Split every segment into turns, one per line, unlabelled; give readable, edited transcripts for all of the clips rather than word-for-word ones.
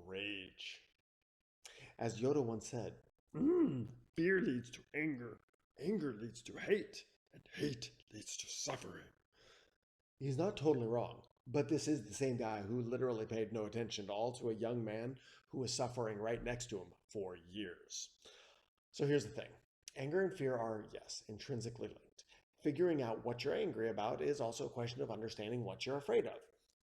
rage.
As Yoda once said,
Fear leads to anger leads to hate, and hate leads to suffering.
he's not totally wrong, but this is the same guy who literally paid no attention at all to a young man who was suffering right next to him for years. So here's the thing: anger and fear are, yes, intrinsically linked. Figuring out what you're angry about is also a question of understanding what you're afraid of.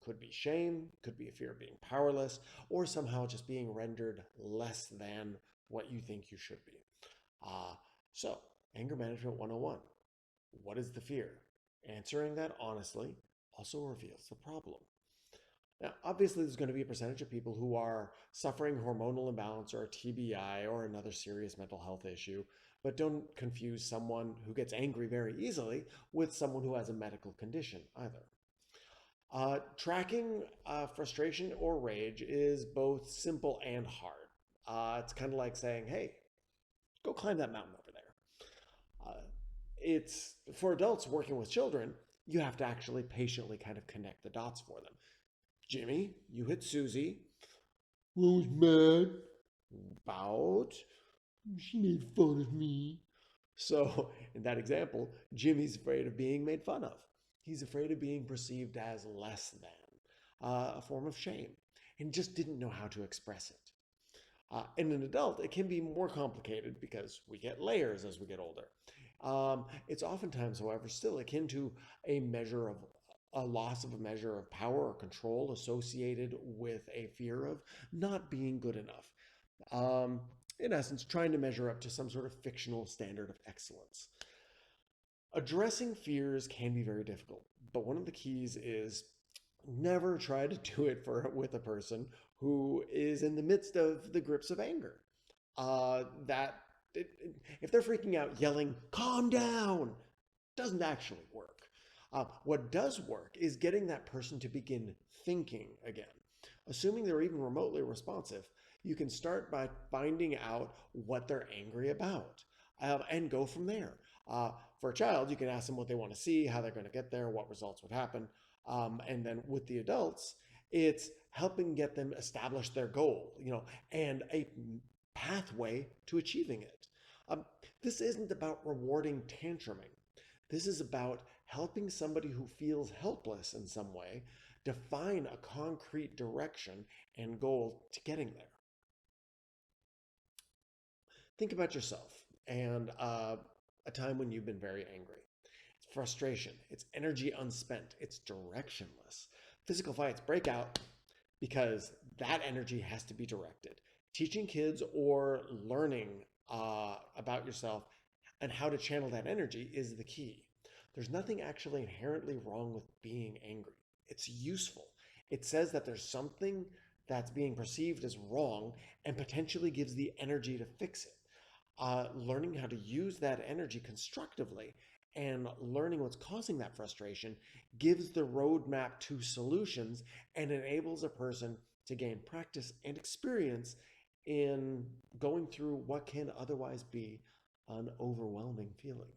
Could be shame, could be a fear of being powerless, or somehow just being rendered less than what you think you should be. Uh, so, Anger Management 101. What is the fear? Answering that honestly also reveals the problem. Now, obviously, there's going to be a percentage of people who are suffering hormonal imbalance or a TBI or another serious mental health issue, but don't confuse someone who gets angry very easily with someone who has a medical condition either. Tracking frustration or rage is both simple and hard. It's kind of like saying, hey, go climb that mountain over there. It's for adults working with children, you have to actually patiently kind of connect the dots for them. Jimmy, you hit Susie. I was mad about. She made fun of me. So, in that example, Jimmy's afraid of being made fun of. He's afraid of being perceived as less than, a form of shame, and just didn't know how to express it. In an adult, it can be more complicated because we get layers as we get older. It's oftentimes, however, still akin to a loss of a measure of power or control associated with a fear of not being good enough. Um, in essence, trying to measure up to some sort of fictional standard of excellence. Addressing fears can be very difficult, but one of the keys is never try to do it with a person who is in the midst of the grips of anger. That if they're freaking out, yelling, "Calm down," doesn't actually work. What does work is getting that person to begin thinking again. Assuming they're even remotely responsive, you can start by finding out what they're angry about and go from there. For a child, you can ask them what they want to see, how they're going to get there, what results would happen. And then with the adults, it's helping get them establish their goal, and a pathway to achieving it. Um, this isn't about rewarding tantruming. This is about helping somebody who feels helpless in some way define a concrete direction and goal to getting there. Think about yourself and a time when you've been very angry. It's frustration, it's energy unspent, it's directionless. Physical fights break out because that energy has to be directed. Teaching kids or learning about yourself and how to channel that energy is the key. There's nothing actually inherently wrong with being angry. It's useful. It says that there's something that's being perceived as wrong and potentially gives the energy to fix it. Learning how to use that energy constructively and learning what's causing that frustration gives the roadmap to solutions and enables a person to gain practice and experience in going through what can otherwise be an overwhelming feeling.